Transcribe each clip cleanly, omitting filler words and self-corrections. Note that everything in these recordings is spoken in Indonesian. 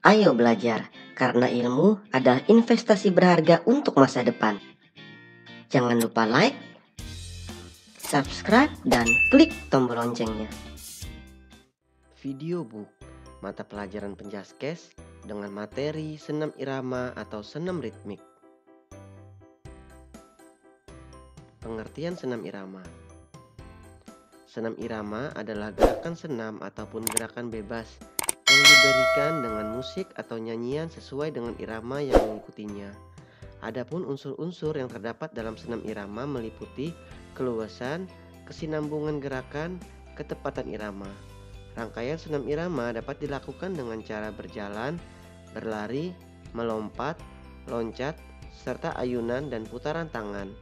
Ayo belajar, karena ilmu adalah investasi berharga untuk masa depan. Jangan lupa like, subscribe, dan klik tombol loncengnya. Video book, mata pelajaran Penjaskes dengan materi senam irama atau senam ritmik. Pengertian senam irama. Senam irama adalah gerakan senam ataupun gerakan bebas yang diberikan dengan musik atau nyanyian sesuai dengan irama yang mengikutinya. Adapun unsur-unsur yang terdapat dalam senam irama meliputi keluasan, kesinambungan gerakan, ketepatan irama. Rangkaian senam irama dapat dilakukan dengan cara berjalan, berlari, melompat, loncat, serta ayunan dan putaran tangan.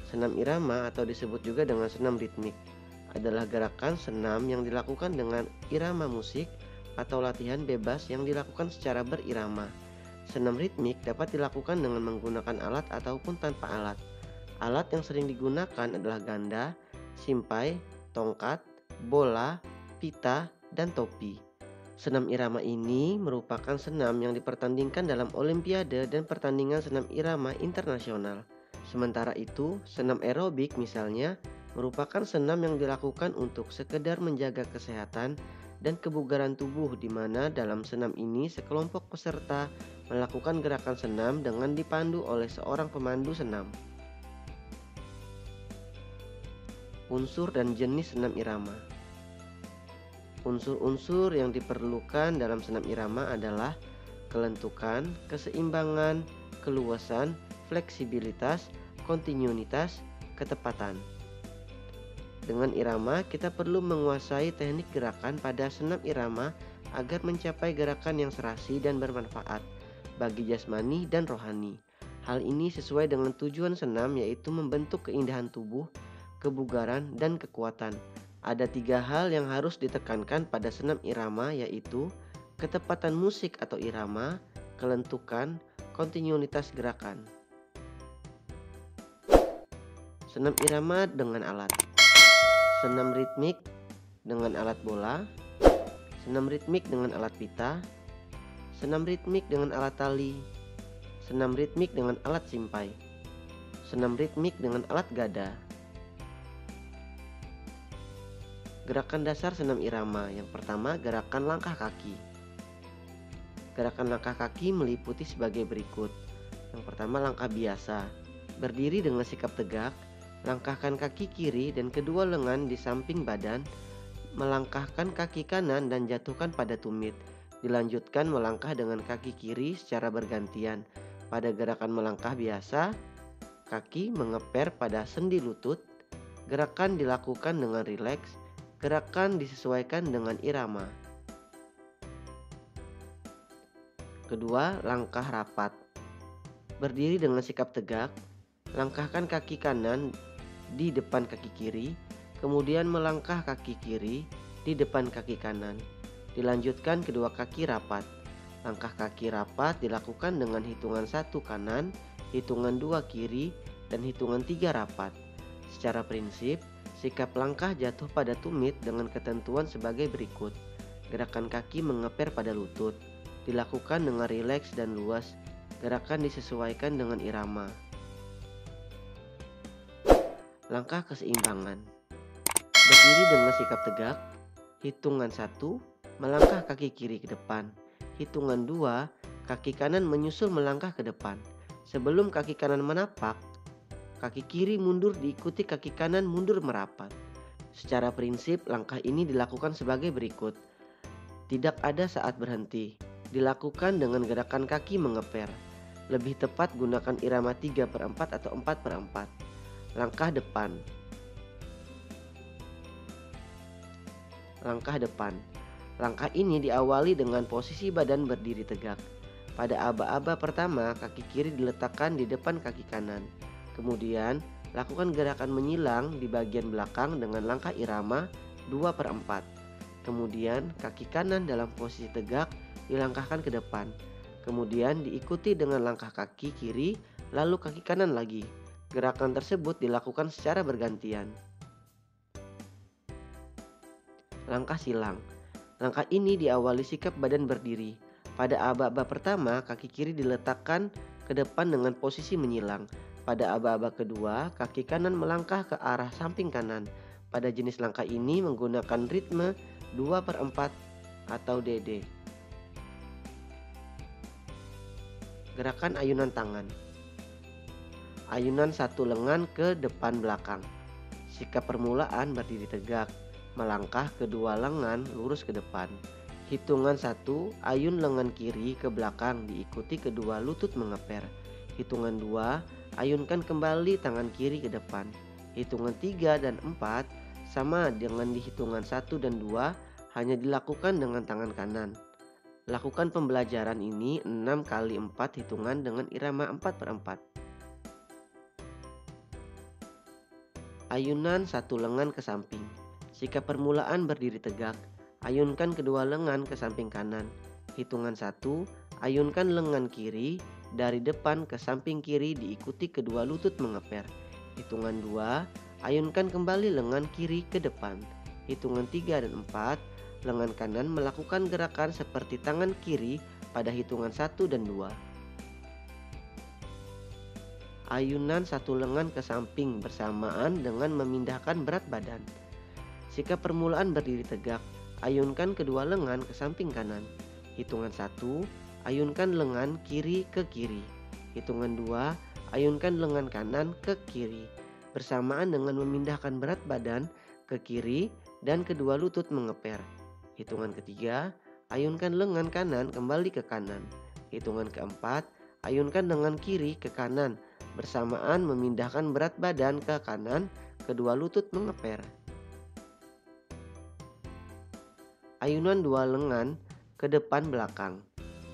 Senam irama atau disebut juga dengan senam ritmik adalah gerakan senam yang dilakukan dengan irama musik atau latihan bebas yang dilakukan secara berirama. Senam ritmik dapat dilakukan dengan menggunakan alat ataupun tanpa alat. Alat yang sering digunakan adalah ganda, simpai, tongkat, bola, pita, dan topi. Senam irama ini merupakan senam yang dipertandingkan dalam olimpiade dan pertandingan senam irama internasional. Sementara itu, senam aerobik misalnya merupakan senam yang dilakukan untuk sekedar menjaga kesehatan dan kebugaran tubuh, di mana dalam senam ini sekelompok peserta melakukan gerakan senam dengan dipandu oleh seorang pemandu senam. Unsur dan jenis senam irama. Unsur-unsur yang diperlukan dalam senam irama adalah kelentukan, keseimbangan, keluasan, fleksibilitas, kontinuitas, ketepatan. Dengan irama, kita perlu menguasai teknik gerakan pada senam irama agar mencapai gerakan yang serasi dan bermanfaat bagi jasmani dan rohani. Hal ini sesuai dengan tujuan senam, yaitu membentuk keindahan tubuh, kebugaran, dan kekuatan. Ada 3 hal yang harus ditekankan pada senam irama, yaitu ketepatan musik atau irama, kelentukan, kontinuitas gerakan. Senam irama dengan alat. Senam ritmik dengan alat bola, senam ritmik dengan alat pita, senam ritmik dengan alat tali, senam ritmik dengan alat simpai, senam ritmik dengan alat gada. Gerakan dasar senam irama. Yang pertama, gerakan langkah kaki. Gerakan langkah kaki meliputi sebagai berikut. Yang pertama, langkah biasa. Berdiri dengan sikap tegak. Langkahkan kaki kiri dan kedua lengan di samping badan. Melangkahkan kaki kanan dan jatuhkan pada tumit. Dilanjutkan melangkah dengan kaki kiri secara bergantian. Pada gerakan melangkah biasa, kaki mengeper pada sendi lutut. Gerakan dilakukan dengan rileks. Gerakan disesuaikan dengan irama. Kedua, langkah rapat. Berdiri dengan sikap tegak. Langkahkan kaki kanan di depan kaki kiri, kemudian melangkah kaki kiri di depan kaki kanan. Dilanjutkan kedua kaki rapat. Langkah kaki rapat dilakukan dengan hitungan 1 kanan, hitungan 2 kiri, dan hitungan 3 rapat. Secara prinsip, sikap langkah jatuh pada tumit dengan ketentuan sebagai berikut. Gerakan kaki mengeper pada lutut, dilakukan dengan rileks dan luas. Gerakan disesuaikan dengan irama. Langkah keseimbangan. Berdiri dengan sikap tegak. Hitungan 1, melangkah kaki kiri ke depan. Hitungan 2, kaki kanan menyusul melangkah ke depan. Sebelum kaki kanan menapak, kaki kiri mundur diikuti kaki kanan mundur merapat. Secara prinsip, langkah ini dilakukan sebagai berikut. Tidak ada saat berhenti. Dilakukan dengan gerakan kaki mengeper. Lebih tepat gunakan irama 3/4 atau 4/4. Langkah depan. Langkah depan. Langkah ini diawali dengan posisi badan berdiri tegak. Pada aba-aba pertama, kaki kiri diletakkan di depan kaki kanan. Kemudian, lakukan gerakan menyilang di bagian belakang dengan langkah irama 2/4. Kemudian, kaki kanan dalam posisi tegak dilangkahkan ke depan. Kemudian diikuti dengan langkah kaki kiri, lalu kaki kanan lagi. Gerakan tersebut dilakukan secara bergantian. Langkah silang. Langkah ini diawali sikap badan berdiri. Pada aba-aba pertama, kaki kiri diletakkan ke depan dengan posisi menyilang. Pada aba-aba kedua, kaki kanan melangkah ke arah samping kanan. Pada jenis langkah ini menggunakan ritme 2/4 atau DD. Gerakan ayunan tangan. Ayunan satu lengan ke depan belakang. Sikap permulaan berdiri tegak, melangkah kedua lengan lurus ke depan. Hitungan 1, ayun lengan kiri ke belakang diikuti kedua lutut mengeper. Hitungan 2, ayunkan kembali tangan kiri ke depan. Hitungan 3 dan 4 sama dengan di hitungan 1 dan 2, hanya dilakukan dengan tangan kanan. Lakukan pembelajaran ini 6 kali 4 hitungan dengan irama 4/4. Ayunan satu lengan ke samping. Sikap permulaan berdiri tegak. Ayunkan kedua lengan ke samping kanan. Hitungan 1, ayunkan lengan kiri dari depan ke samping kiri diikuti kedua lutut mengeper. Hitungan 2, ayunkan kembali lengan kiri ke depan. Hitungan 3 dan 4, lengan kanan melakukan gerakan seperti tangan kiri pada hitungan 1 dan 2. Ayunan satu lengan ke samping bersamaan dengan memindahkan berat badan. Sikap permulaan berdiri tegak. Ayunkan kedua lengan ke samping kanan. Hitungan 1, ayunkan lengan kiri ke kiri. Hitungan 2, ayunkan lengan kanan ke kiri. Bersamaan dengan memindahkan berat badan ke kiri dan kedua lutut mengeper. Hitungan ketiga, ayunkan lengan kanan kembali ke kanan. Hitungan keempat, ayunkan lengan kiri ke kanan. Bersamaan memindahkan berat badan ke kanan, kedua lutut mengeper. Ayunan dua lengan ke depan belakang.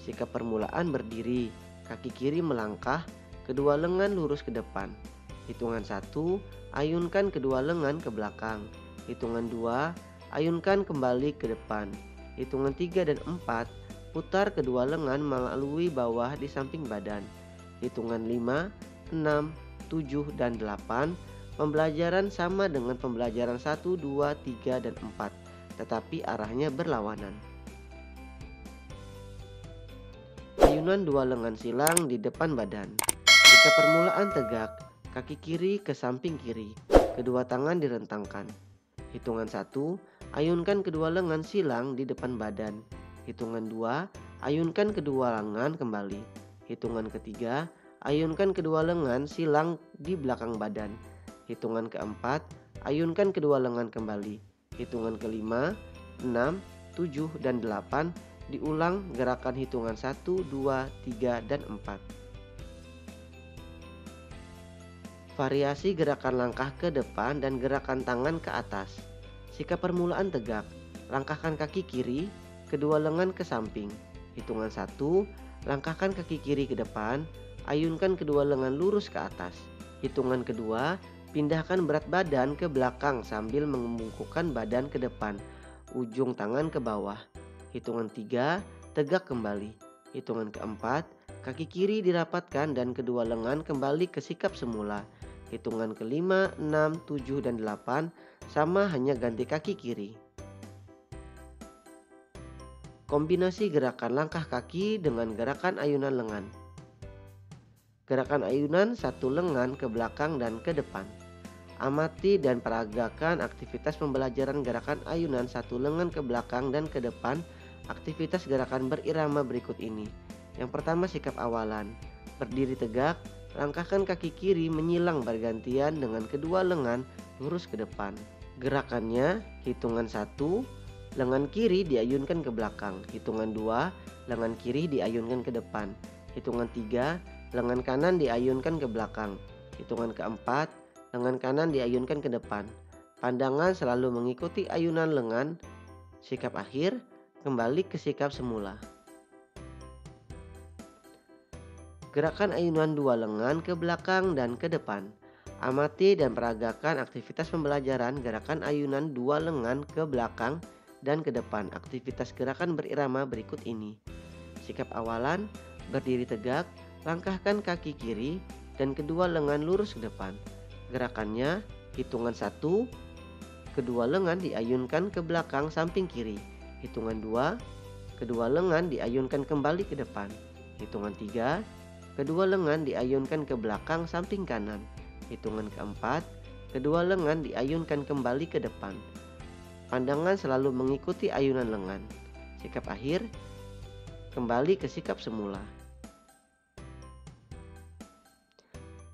Sikap permulaan berdiri, kaki kiri melangkah, kedua lengan lurus ke depan. Hitungan 1, ayunkan kedua lengan ke belakang. Hitungan 2, ayunkan kembali ke depan. Hitungan 3 dan 4, putar kedua lengan melalui bawah di samping badan. Hitungan 5, 6, 7, dan 8, pembelajaran sama dengan pembelajaran 1, 2, 3, dan 4, tetapi arahnya berlawanan. Ayunan dua lengan silang di depan badan. Sikap permulaan tegak, kaki kiri ke samping kiri, kedua tangan direntangkan. Hitungan 1, ayunkan kedua lengan silang di depan badan. Hitungan 2, ayunkan kedua lengan kembali. Hitungan ketiga, ayunkan kedua lengan silang di belakang badan. Hitungan keempat, ayunkan kedua lengan kembali. Hitungan kelima, 6, 7, dan 8 diulang gerakan hitungan 1, 2, 3, dan 4. Variasi gerakan langkah ke depan dan gerakan tangan ke atas. Sikap permulaan tegak. Langkahkan kaki kiri, kedua lengan ke samping. Hitungan 1, langkahkan kaki kiri ke depan, ayunkan kedua lengan lurus ke atas. Hitungan kedua, pindahkan berat badan ke belakang sambil membungkukkan badan ke depan, ujung tangan ke bawah. Hitungan 3, tegak kembali. Hitungan keempat, kaki kiri dirapatkan dan kedua lengan kembali ke sikap semula. Hitungan kelima, 6, 7, dan 8 sama, hanya ganti kaki kiri. Kombinasi gerakan langkah kaki dengan gerakan ayunan lengan. Gerakan ayunan satu lengan ke belakang dan ke depan. Amati dan peragakan aktivitas pembelajaran gerakan ayunan satu lengan ke belakang dan ke depan. Aktivitas gerakan berirama berikut ini. Yang pertama, sikap awalan. Berdiri tegak, langkahkan kaki kiri menyilang bergantian dengan kedua lengan lurus ke depan. Gerakannya, hitungan 1, lengan kiri diayunkan ke belakang. Hitungan 2, lengan kiri diayunkan ke depan. Hitungan 3, lengan kanan diayunkan ke belakang. Hitungan keempat, lengan kanan diayunkan ke depan. Pandangan selalu mengikuti ayunan lengan. Sikap akhir, kembali ke sikap semula. Gerakan ayunan dua lengan ke belakang dan ke depan. Amati dan peragakan aktivitas pembelajaran gerakan ayunan dua lengan ke belakang dan ke depan. Aktivitas gerakan berirama berikut ini. Sikap awalan, berdiri tegak, langkahkan kaki kiri dan kedua lengan lurus ke depan. Gerakannya, hitungan 1, kedua lengan diayunkan ke belakang samping kiri. Hitungan 2, kedua lengan diayunkan kembali ke depan. Hitungan 3, kedua lengan diayunkan ke belakang samping kanan. Hitungan keempat, kedua lengan diayunkan kembali ke depan. Pandangan selalu mengikuti ayunan lengan. Sikap akhir, kembali ke sikap semula.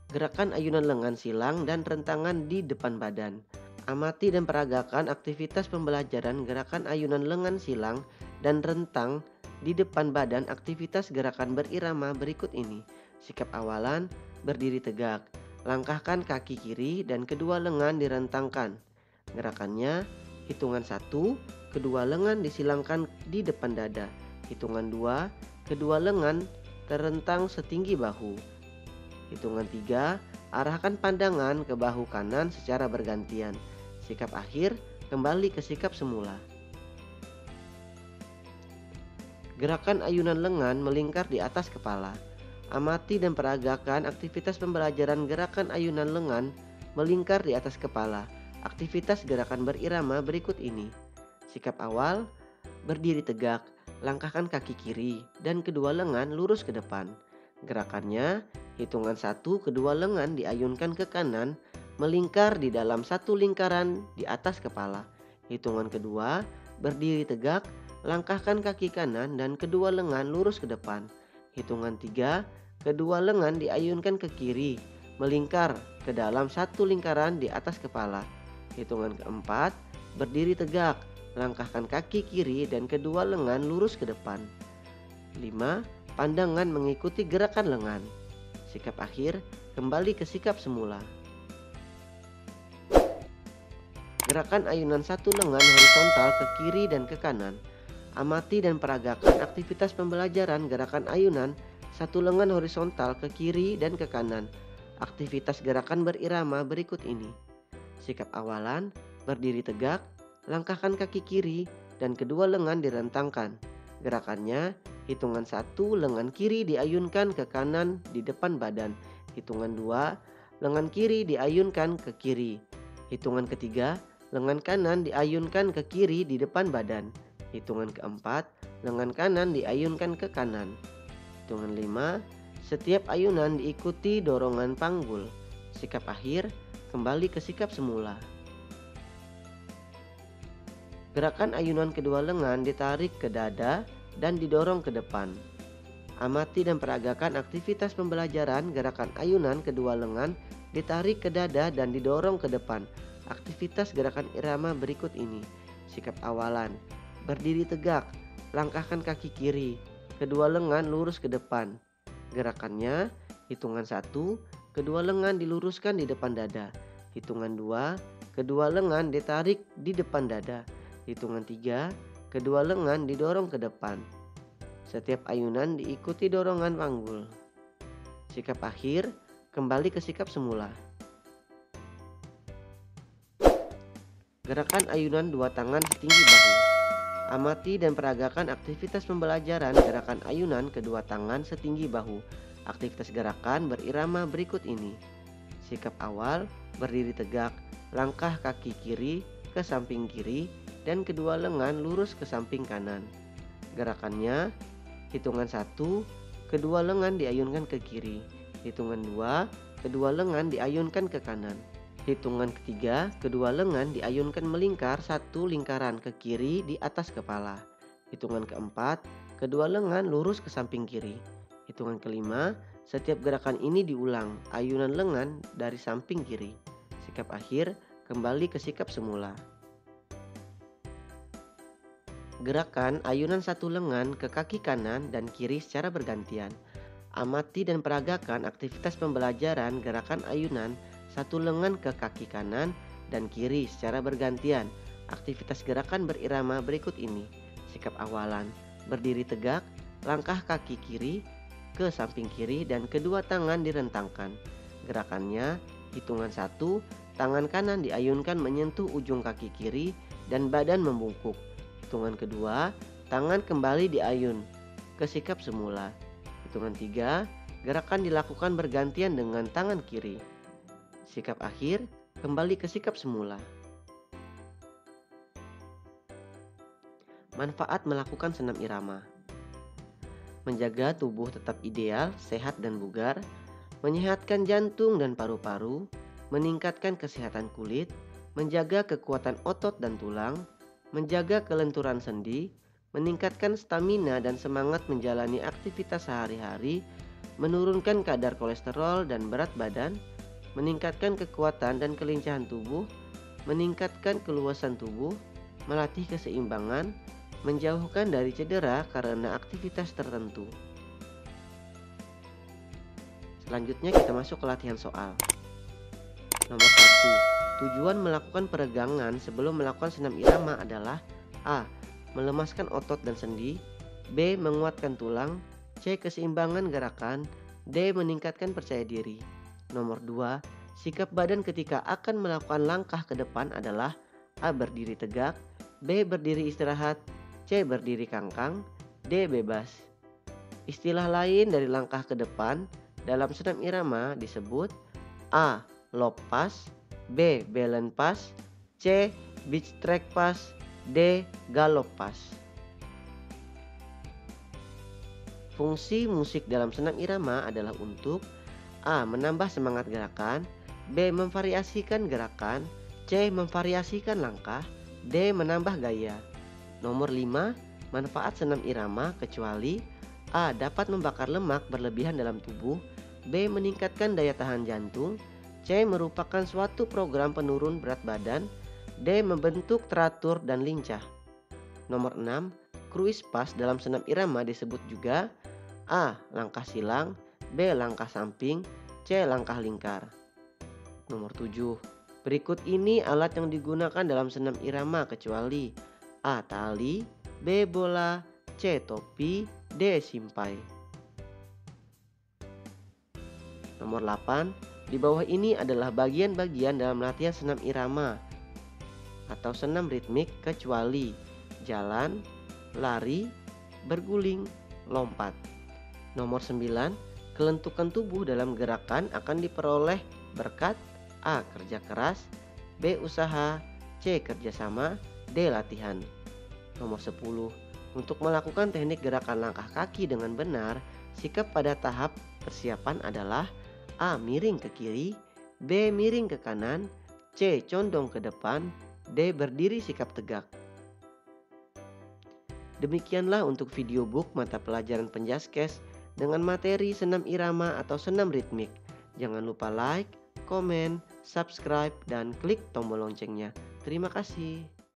Gerakan ayunan lengan silang dan rentangan di depan badan. Amati dan peragakan aktivitas pembelajaran gerakan ayunan lengan silang dan rentang di depan badan. Aktivitas gerakan berirama berikut ini. Sikap awalan, berdiri tegak. Langkahkan kaki kiri dan kedua lengan direntangkan. Gerakannya, hitungan 1, kedua lengan disilangkan di depan dada. Hitungan 2, kedua lengan terentang setinggi bahu. Hitungan 3, arahkan pandangan ke bahu kanan secara bergantian. Sikap akhir, kembali ke sikap semula. Gerakan ayunan lengan melingkar di atas kepala. Amati dan peragakan aktivitas pembelajaran gerakan ayunan lengan melingkar di atas kepala. Aktivitas gerakan berirama berikut ini. Sikap awal, berdiri tegak, langkahkan kaki kiri dan kedua lengan lurus ke depan. Gerakannya, hitungan 1, kedua lengan diayunkan ke kanan, melingkar di dalam satu lingkaran di atas kepala. Hitungan kedua, berdiri tegak, langkahkan kaki kanan dan kedua lengan lurus ke depan. Hitungan 3, kedua lengan diayunkan ke kiri, melingkar ke dalam satu lingkaran di atas kepala. Hitungan keempat, berdiri tegak, langkahkan kaki kiri dan kedua lengan lurus ke depan. 5. Pandangan mengikuti gerakan lengan. Sikap akhir, kembali ke sikap semula. Gerakan ayunan satu lengan horizontal ke kiri dan ke kanan. Amati dan peragakan aktivitas pembelajaran gerakan ayunan satu lengan horizontal ke kiri dan ke kanan. Aktivitas gerakan berirama berikut ini. Sikap awalan, berdiri tegak, langkahkan kaki kiri dan kedua lengan direntangkan. Gerakannya, hitungan 1, lengan kiri diayunkan ke kanan di depan badan. Hitungan 2, lengan kiri diayunkan ke kiri. Hitungan ketiga, lengan kanan diayunkan ke kiri di depan badan. Hitungan keempat, lengan kanan diayunkan ke kanan. Hitungan 5, setiap ayunan diikuti dorongan panggul. Sikap akhir, kembali ke sikap semula. Gerakan ayunan kedua lengan ditarik ke dada dan didorong ke depan. Amati dan peragakan aktivitas pembelajaran gerakan ayunan kedua lengan ditarik ke dada dan didorong ke depan. Aktivitas gerakan irama berikut ini. Sikap awalan, berdiri tegak, langkahkan kaki kiri, kedua lengan lurus ke depan. Gerakannya, hitungan 1, kedua lengan diluruskan di depan dada. Hitungan 2, kedua lengan ditarik di depan dada. Hitungan 3, kedua lengan didorong ke depan. Setiap ayunan diikuti dorongan panggul. Sikap akhir, kembali ke sikap semula. Gerakan ayunan dua tangan setinggi bahu. Amati dan peragakan aktivitas pembelajaran gerakan ayunan kedua tangan setinggi bahu. Aktivitas gerakan berirama berikut ini. Sikap awal, berdiri tegak, langkah kaki kiri ke samping kiri dan kedua lengan lurus ke samping kanan. Gerakannya, hitungan 1, kedua lengan diayunkan ke kiri. Hitungan 2, kedua lengan diayunkan ke kanan. Hitungan ketiga, kedua lengan diayunkan melingkar satu lingkaran ke kiri di atas kepala. Hitungan keempat, kedua lengan lurus ke samping kiri. Hitungan kelima, setiap gerakan ini diulang, ayunan lengan dari samping kiri. Sikap akhir, kembali ke sikap semula. Gerakan ayunan satu lengan ke kaki kanan dan kiri secara bergantian. Amati dan peragakan aktivitas pembelajaran gerakan ayunan satu lengan ke kaki kanan dan kiri secara bergantian. Aktivitas gerakan berirama berikut ini. Sikap awalan, berdiri tegak, langkah kaki kiri ke samping kiri dan kedua tangan direntangkan. Gerakannya, hitungan 1, tangan kanan diayunkan menyentuh ujung kaki kiri dan badan membungkuk. Hitungan kedua, tangan kembali diayun ke sikap semula. Hitungan 3, gerakan dilakukan bergantian dengan tangan kiri. Sikap akhir, kembali ke sikap semula. Manfaat melakukan senam irama: menjaga tubuh tetap ideal, sehat dan bugar, menyehatkan jantung dan paru-paru, meningkatkan kesehatan kulit, menjaga kekuatan otot dan tulang, menjaga kelenturan sendi, meningkatkan stamina dan semangat menjalani aktivitas sehari-hari, menurunkan kadar kolesterol dan berat badan, meningkatkan kekuatan dan kelincahan tubuh, meningkatkan keluasan tubuh, melatih keseimbangan, menjauhkan dari cedera karena aktivitas tertentu. Selanjutnya kita masuk ke latihan soal. Nomor 1. Tujuan melakukan peregangan sebelum melakukan senam irama adalah: A. Melemaskan otot dan sendi, B. Menguatkan tulang, C. Keseimbangan gerakan, D. Meningkatkan percaya diri. Nomor 2. Sikap badan ketika akan melakukan langkah ke depan adalah: A. Berdiri tegak, B. Berdiri istirahat, C. Berdiri kangkang, D. Bebas. Istilah lain dari langkah ke depan dalam senam irama disebut: A. Lob pass, B. Balance pass, C. Beach track pass, D. Gallop pass. Fungsi musik dalam senam irama adalah untuk: A. Menambah semangat gerakan, B. Memvariasikan gerakan, C. Memvariasikan langkah, D. Menambah gaya. Nomor 5. Manfaat senam irama kecuali: A. Dapat membakar lemak berlebihan dalam tubuh, B. Meningkatkan daya tahan jantung, C. Merupakan suatu program penurun berat badan, D. Membentuk teratur dan lincah. Nomor 6. Cruise pass dalam senam irama disebut juga: A. Langkah silang, B. Langkah samping, C. Langkah lingkar. Nomor 7. Berikut ini alat yang digunakan dalam senam irama kecuali: A. Tali, B. Bola, C. Topi, D. Simpai. Nomor 8. Di bawah ini adalah bagian-bagian dalam latihan senam irama atau senam ritmik kecuali: jalan, lari, berguling, lompat. Nomor 9. Kelentukan tubuh dalam gerakan akan diperoleh berkat: A. Kerja keras, B. Usaha, C. Kerjasama, D. Latihan. Nomor 10. Untuk melakukan teknik gerakan langkah kaki dengan benar, sikap pada tahap persiapan adalah: A. Miring ke kiri, B. Miring ke kanan, C. Condong ke depan, D. Berdiri sikap tegak. Demikianlah untuk video book mata pelajaran Penjaskes dengan materi senam irama atau senam ritmik. Jangan lupa like, komen, subscribe, dan klik tombol loncengnya. Terima kasih.